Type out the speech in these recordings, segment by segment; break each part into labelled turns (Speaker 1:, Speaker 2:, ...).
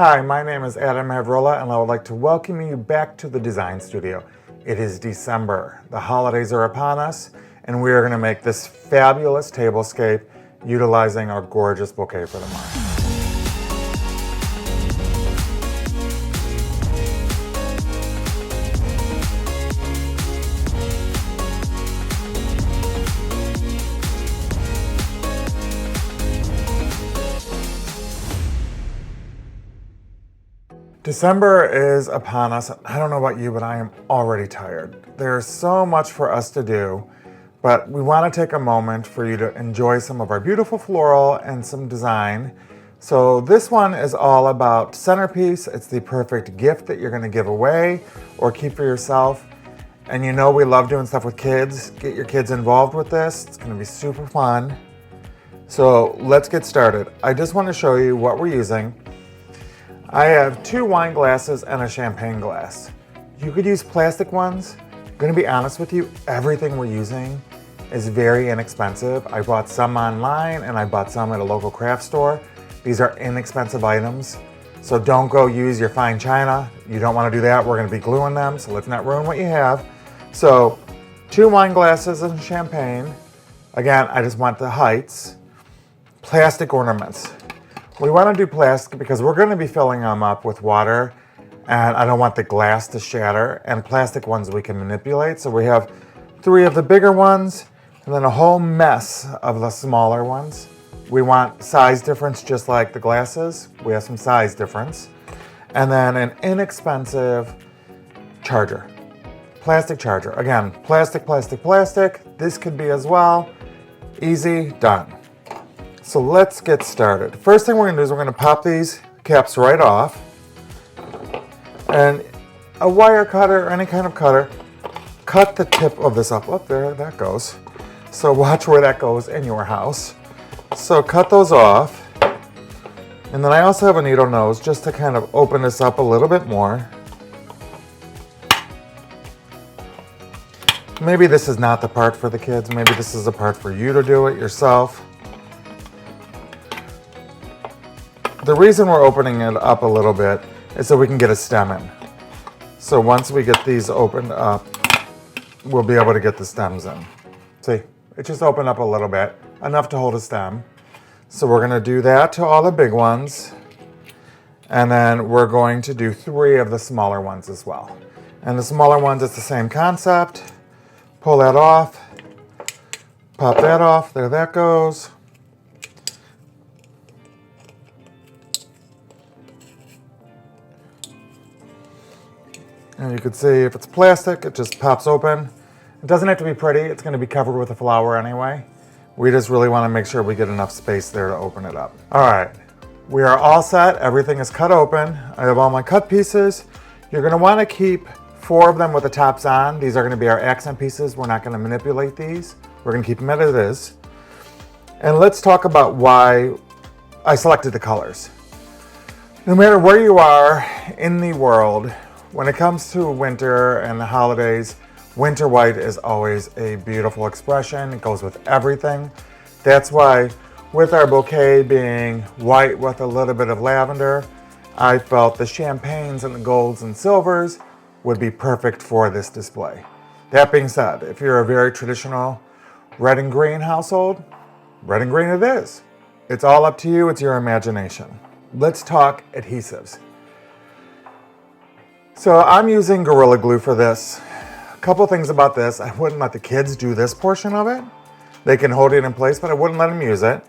Speaker 1: Hi, my name is Adam Havrola and I would like to welcome you back to the design studio. It is December, the holidays are upon us, and we are going to make this fabulous tablescape utilizing our gorgeous bouquet for the month. December is upon us. I don't know about you, but I am already tired. There's so much for us to do, but we want to take a moment for you to enjoy some of our beautiful floral and some design. So this one is all about centerpiece. It's the perfect gift that you're going to give away or keep for yourself. And you know we love doing stuff with kids. Get your kids involved with this. It's going to be super fun. So let's get started. I just want to show you what we're using. I have 2 wine glasses and a champagne glass. You could use plastic ones. I'm gonna be honest with you, everything we're using is very inexpensive. I bought some online and I bought some at a local craft store. These are inexpensive items. So don't go use your fine china. You don't wanna do that. We're gonna be gluing them, so let's not ruin what you have. So 2 wine glasses and champagne. Again, I just want the heights. Plastic ornaments. We want to do plastic because we're going to be filling them up with water and I don't want the glass to shatter, and plastic ones we can manipulate. So we have 3 of the bigger ones and then a whole mess of the smaller ones. We want size difference just like the glasses. We have some size difference. And then an inexpensive charger. Plastic charger. Again, plastic, plastic, plastic. This could be as well. Easy, done. So let's get started. First thing we're going to do is we're going to pop these caps right off. And a wire cutter or any kind of cutter, cut the tip of this up. Oh, there that goes. So watch where that goes in your house. So cut those off. And then I also have a needle nose just to kind of open this up a little bit more. Maybe this is not the part for the kids. Maybe this is the part for you to do it yourself. The reason we're opening it up a little bit is so we can get a stem in. So once we get these opened up, we'll be able to get the stems in. See, it just opened up a little bit, enough to hold a stem. So we're going to do that to all the big ones. And then we're going to do 3 of the smaller ones as well. And the smaller ones, it's the same concept. Pull that off, pop that off, there that goes. And you can see if it's plastic, it just pops open. It doesn't have to be pretty, it's going to be covered with a flower anyway. We just really want to make sure we get enough space there to open it up. All right, we are all set. Everything is cut open. I have all my cut pieces. You're going to want to keep 4 of them with the tops on. These are going to be our accent pieces. We're not going to manipulate these. We're going to keep them as it is. And let's talk about why I selected the colors. No matter where you are in the world, when it comes to winter and the holidays, winter white is always a beautiful expression. It goes with everything. That's why with our bouquet being white with a little bit of lavender, I felt the champagnes and the golds and silvers would be perfect for this display. That being said, if you're a very traditional red and green household, red and green it is. It's all up to you, it's your imagination. Let's talk adhesives. So I'm using Gorilla Glue for this. A couple things about this. I wouldn't let the kids do this portion of it. They can hold it in place, but I wouldn't let them use it.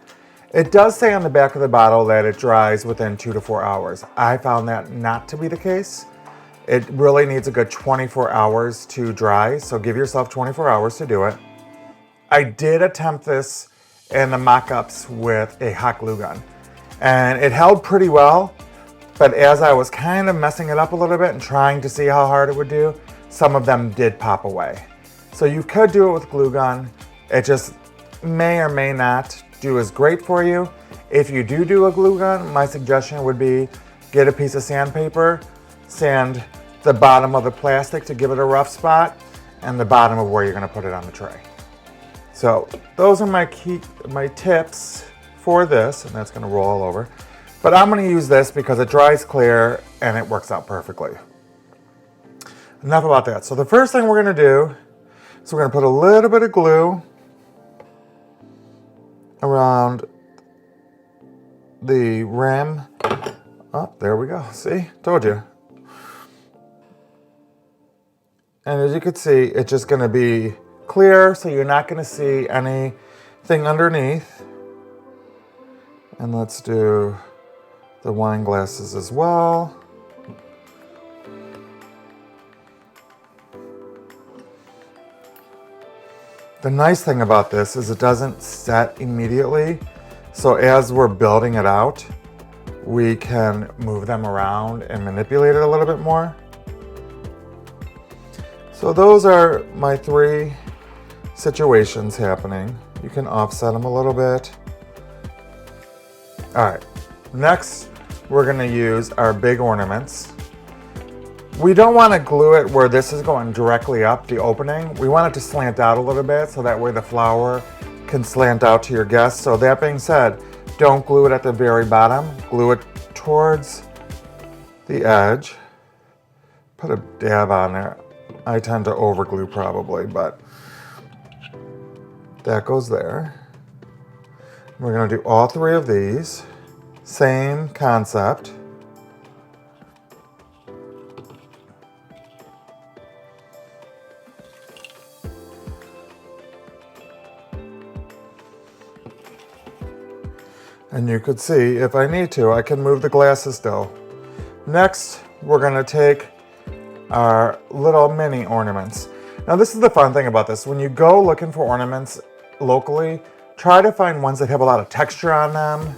Speaker 1: It does say on the back of the bottle that it dries within 2 to 4 hours. I found that not to be the case. It really needs a good 24 hours to dry, so give yourself 24 hours to do it. I did attempt this in the mock-ups with a hot glue gun, and it held pretty well. But as I was kind of messing it up a little bit and trying to see how hard it would do, some of them did pop away. So you could do it with glue gun. It just may or may not do as great for you. If you do a glue gun, my suggestion would be get a piece of sandpaper, sand the bottom of the plastic to give it a rough spot, and the bottom of where you're going to put it on the tray. So those are my tips for this, and that's going to roll all over. But I'm going to use this because it dries clear and it works out perfectly. Enough about that. So the first thing we're going to do is we're going to put a little bit of glue around the rim. Oh, there we go. See? Told you. And as you can see, it's just going to be clear, so you're not going to see anything underneath. And let's do the wine glasses as well. The nice thing about this is it doesn't set immediately. So as we're building it out, we can move them around and manipulate it a little bit more. So those are my 3 situations happening. You can offset them a little bit. All right, next we're gonna use our big ornaments. We don't wanna glue it where this is going directly up the opening. We want it to slant out a little bit so that way the flower can slant out to your guests. So that being said, don't glue it at the very bottom. Glue it towards the edge. Put a dab on there. I tend to over glue probably, but that goes there. We're gonna do all 3 of these. Same concept. And you could see, if I need to, I can move the glasses still. Next, we're gonna take our little mini ornaments. Now this is the fun thing about this. When you go looking for ornaments locally, try to find ones that have a lot of texture on them.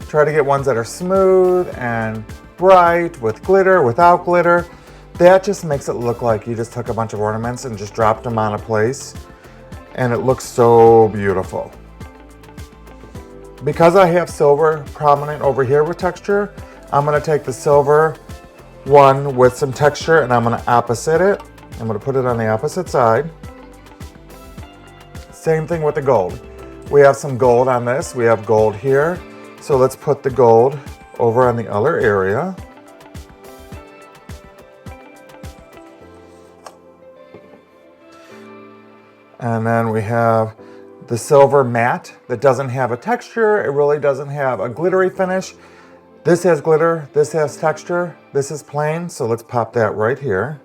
Speaker 1: Try to get ones that are smooth and bright, with glitter, without glitter. That just makes it look like you just took a bunch of ornaments and just dropped them on a place. And it looks so beautiful. Because I have silver prominent over here with texture, I'm gonna take the silver one with some texture and I'm gonna opposite it. I'm gonna put it on the opposite side. Same thing with the gold. We have some gold on this, we have gold here. So let's put the gold over on the other area. And then we have the silver matte that doesn't have a texture. It really doesn't have a glittery finish. This has glitter, this has texture, this is plain. So let's pop that right here.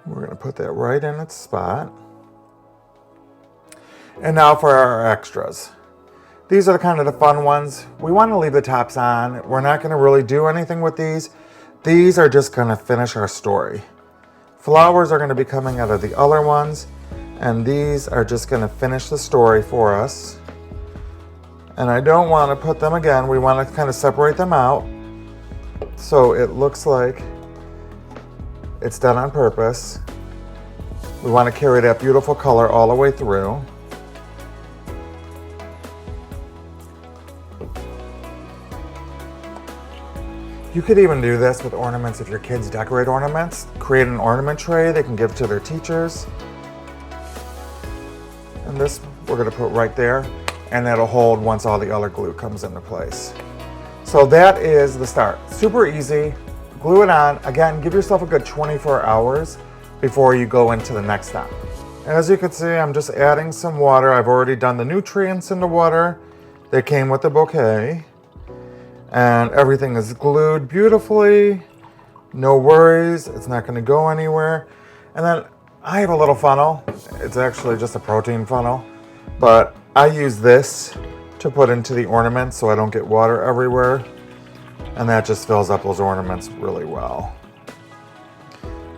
Speaker 1: We're gonna put that right in its spot. And now for our extras. These are kind of the fun ones. We want to leave the tops on. We're not going to really do anything with these. These are just going to finish our story. Flowers are going to be coming out of the other ones, and these are just going to finish the story for us. And I don't want to put them again. We want to kind of separate them out so it looks like it's done on purpose. We want to carry that beautiful color all the way through. You could even do this with ornaments if your kids decorate ornaments. Create an ornament tray they can give to their teachers. And this we're gonna put right there, and that'll hold once all the other glue comes into place. So that is the start. Super easy, glue it on. Again, give yourself a good 24 hours before you go into the next step. As you can see, I'm just adding some water. I've already done the nutrients in the water. They came with the bouquet. And everything is glued beautifully. No worries, it's not gonna go anywhere. And then I have a little funnel. It's actually just a protein funnel, but I use this to put into the ornaments so I don't get water everywhere. And that just fills up those ornaments really well.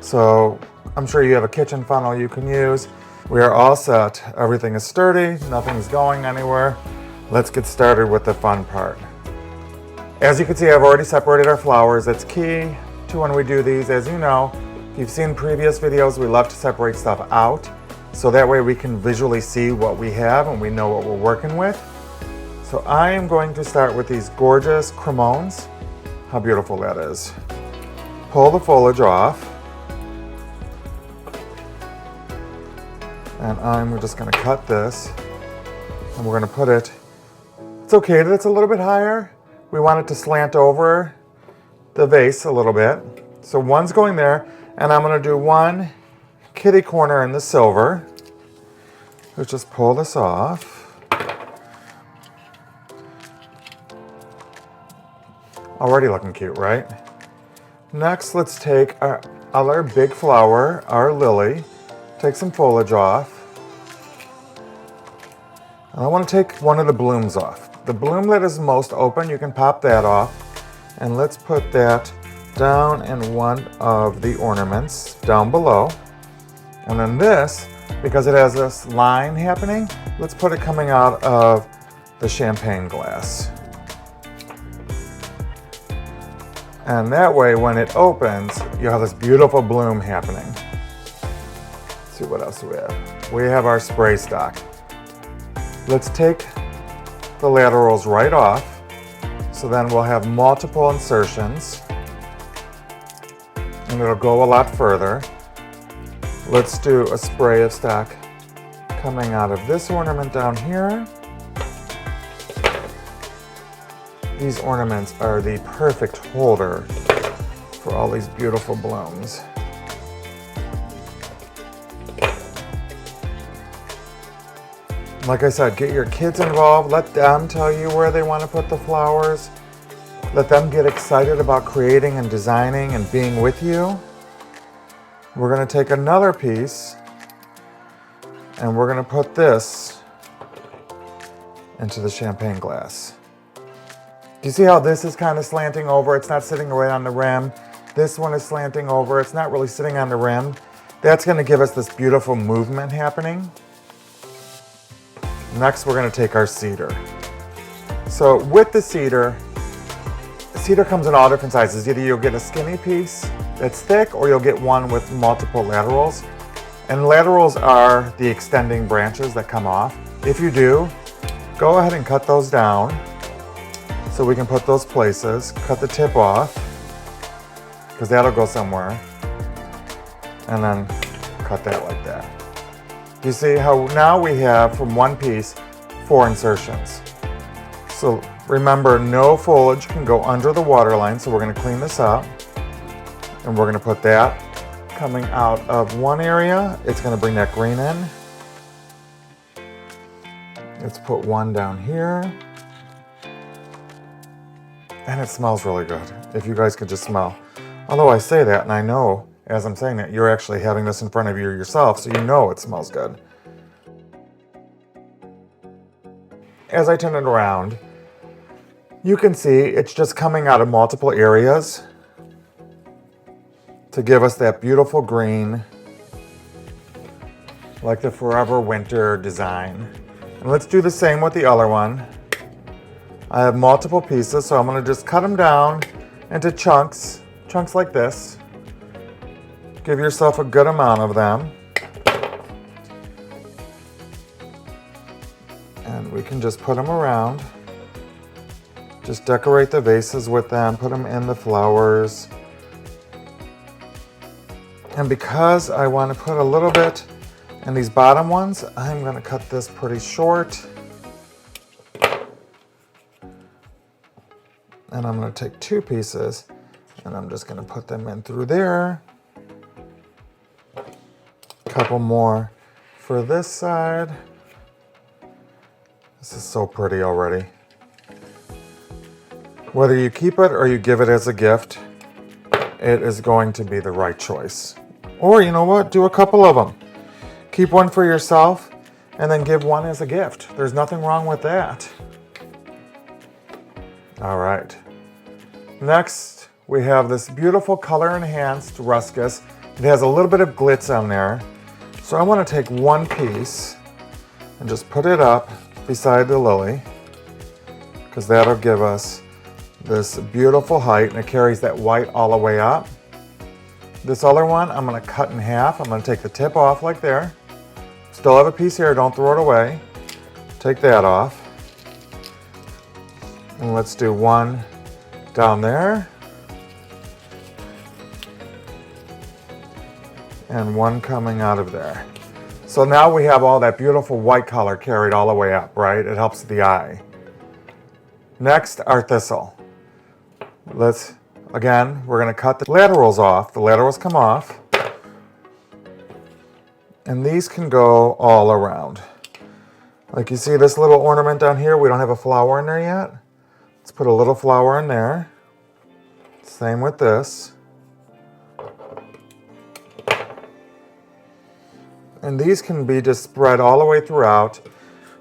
Speaker 1: So I'm sure you have a kitchen funnel you can use. We are all set. Everything is sturdy, nothing's going anywhere. Let's get started with the fun part. As you can see, I've already separated our flowers. It's key to when we do these. As you know, if you've seen previous videos, we love to separate stuff out so that way we can visually see what we have and we know what we're working with. So I am going to start with these gorgeous cremones. How beautiful that is. Pull the foliage off. And I'm just gonna cut this and we're gonna put it It's okay that it's a little bit higher. We want it to slant over the vase a little bit. So one's going there, and I'm going to do one kitty corner in the silver. Let's just pull this off. Already looking cute, right? Next, let's take our other big flower, our lily, take some foliage off. And I want to take one of the blooms off. The bloom that is most open, you can pop that off. And let's put that down in one of the ornaments down below. And then this, because it has this line happening, let's put it coming out of the champagne glass. And that way, when it opens, you'll have this beautiful bloom happening. Let's see what else we have. We have our spray stock. Let's take the laterals right off. So then we'll have multiple insertions. And it'll go a lot further. Let's do a spray of stock coming out of this ornament down here. These ornaments are the perfect holder for all these beautiful blooms. Like I said, get your kids involved. Let them tell you where they want to put the flowers. Let them get excited about creating and designing and being with you. We're going to take another piece and we're going to put this into the champagne glass. Do you see how this is kind of slanting over? It's not sitting right on the rim. This one is slanting over. It's not really sitting on the rim. That's going to give us this beautiful movement happening. Next, we're going to take our cedar. So with the cedar comes in all different sizes. Either you'll get a skinny piece that's thick or you'll get one with multiple laterals. And laterals are the extending branches that come off. If you do, go ahead and cut those down. So we can put those places, cut the tip off, because that'll go somewhere, and then cut that like that. You see how now we have, from one piece, 4 insertions. So remember, no foliage can go under the water line, so we're going to clean this up. And we're going to put that coming out of one area. It's going to bring that green in. Let's put one down here. And it smells really good, if you guys could just smell. Although I say that, and I know, as I'm saying that, you're actually having this in front of you yourself, so you know it smells good. As I turn it around, you can see it's just coming out of multiple areas to give us that beautiful green, like the Forever Winter design. And let's do the same with the other one. I have multiple pieces, so I'm going to just cut them down into chunks like this. Give yourself a good amount of them. And we can just put them around. Just decorate the vases with them, put them in the flowers. And because I want to put a little bit in these bottom ones, I'm going to cut this pretty short. And I'm going to take 2 pieces and I'm just going to put them in through there. A couple more for this side. This is so pretty already. Whether you keep it or you give it as a gift, it is going to be the right choice. Or you know what? Do a couple of them. Keep one for yourself and then give one as a gift. There's nothing wrong with that. All right. Next, we have this beautiful color-enhanced ruscus. It has a little bit of glitz on there. So I want to take one piece and just put it up beside the lily, because that'll give us this beautiful height, and it carries that white all the way up. This other one, I'm going to cut in half. I'm going to take the tip off like there. Still have a piece here, don't throw it away. Take that off. And let's do one down there. And one coming out of there. So now we have all that beautiful white color carried all the way up, right? It helps the eye. Next, our thistle. Again, we're gonna cut the laterals off. The laterals come off. And these can go all around. Like you see this little ornament down here, we don't have a flower in there yet. Let's put a little flower in there. Same with this. And these can be just spread all the way throughout.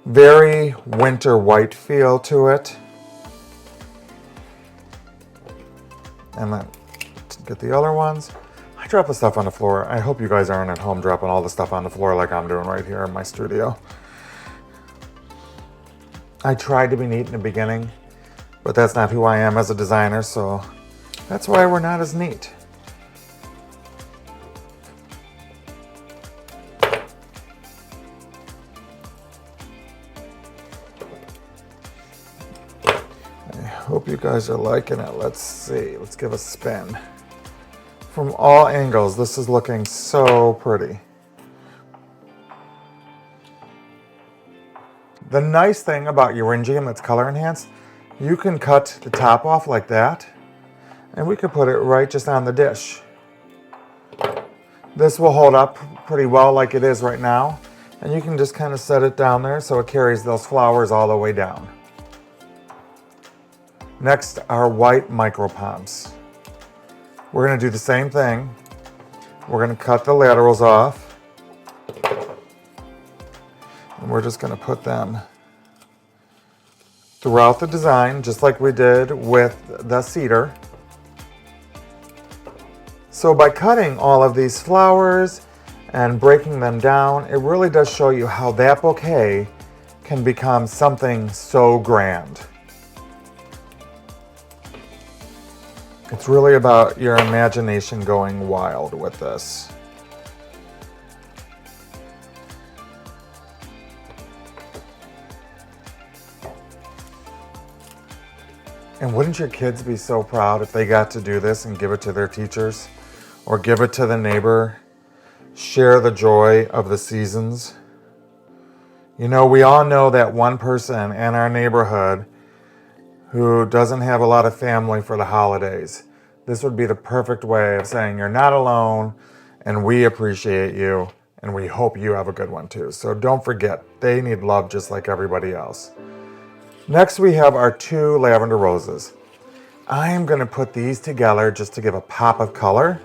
Speaker 1: Very winter white feel to it. And then get the other ones. I drop the stuff on the floor. I hope you guys aren't at home dropping all the stuff on the floor like I'm doing right here in my studio. I tried to be neat in the beginning, but that's not who I am as a designer, so that's why we're not as neat. I hope you guys are liking it. Let's see. Let's give a spin. From all angles, this is looking so pretty. The nice thing about Euringium that's color enhanced, you can cut the top off like that, and we could put it right just on the dish. This will hold up pretty well like it is right now, and you can just kind of set it down there so it carries those flowers all the way down. Next, our white micropalms. We're going to do the same thing. We're going to cut the laterals off. And we're just going to put them throughout the design, just like we did with the cedar. So by cutting all of these flowers and breaking them down, it really does show you how that bouquet can become something so grand. It's really about your imagination going wild with this. And wouldn't your kids be so proud if they got to do this and give it to their teachers or give it to the neighbor? Share the joy of the seasons. You know, we all know that one person in our neighborhood who doesn't have a lot of family for the holidays. This would be the perfect way of saying you're not alone and we appreciate you and we hope you have a good one too. So don't forget, they need love just like everybody else. Next we have our 2 lavender roses. I am going to put these together just to give a pop of color.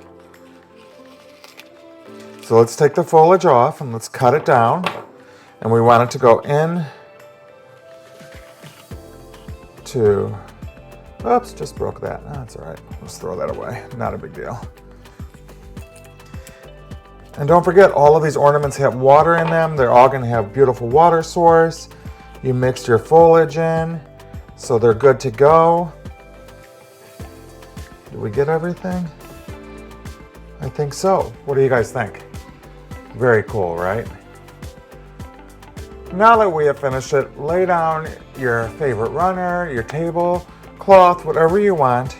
Speaker 1: So let's take the foliage off and let's cut it down. And we want it to go in to, oops, just broke that. Oh, that's all right. Let's throw that away. Not a big deal. And don't forget, all of these ornaments have water in them. They're all going to have beautiful water source. You mixed your foliage in, so they're good to go. Did we get everything? I think so. What do you guys think? Very cool, right? Now that we have finished it, lay down your favorite runner, your table, cloth, whatever you want.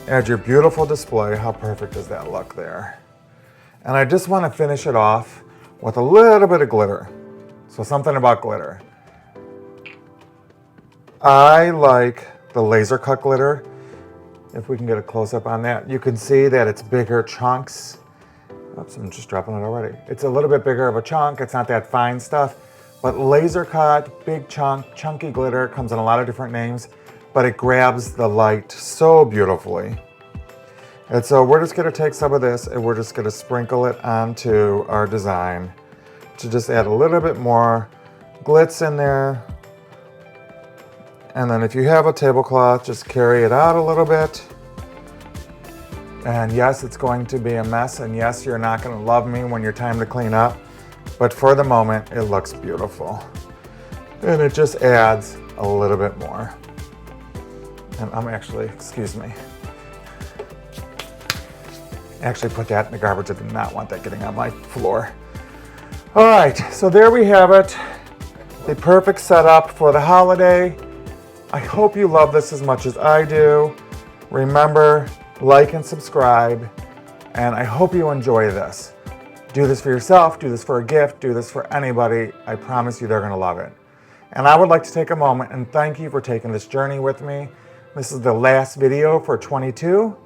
Speaker 1: Add your beautiful display. How perfect does that look there? And I just want to finish it off with a little bit of glitter. So something about glitter. I like the laser cut glitter. If we can get a close up on that, you can see that it's bigger chunks. Oops, I'm just dropping it already. It's a little bit bigger of a chunk. It's not that fine stuff, but laser cut, big chunk, chunky glitter comes in a lot of different names, but it grabs the light so beautifully. And so we're just gonna take some of this and we're just gonna sprinkle it onto our design to just add a little bit more glitz in there. And then if you have a tablecloth, just carry it out a little bit. And yes, it's going to be a mess. And yes, you're not gonna love me when you're time to clean up. But for the moment, it looks beautiful. And it just adds a little bit more. And I'm actually, excuse me. Actually put that in the garbage. I did not want that getting on my floor. All right, so there we have it. The perfect setup for the holiday. I hope you love this as much as I do. Remember, like and subscribe, and I hope you enjoy this. Do this for yourself, do this for a gift, do this for anybody. I promise you they're gonna love it. And I would like to take a moment and thank you for taking this journey with me. This is the last video for 22,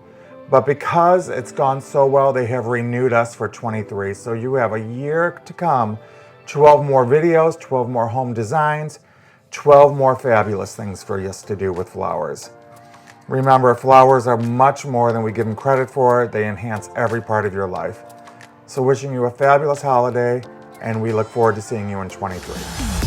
Speaker 1: but because it's gone so well, they have renewed us for 23. So you have a year to come, 12 more videos, 12 more home designs, 12 more fabulous things for us to do with flowers. Remember, flowers are much more than we give them credit for. They enhance every part of your life. So wishing you a fabulous holiday, and we look forward to seeing you in 23.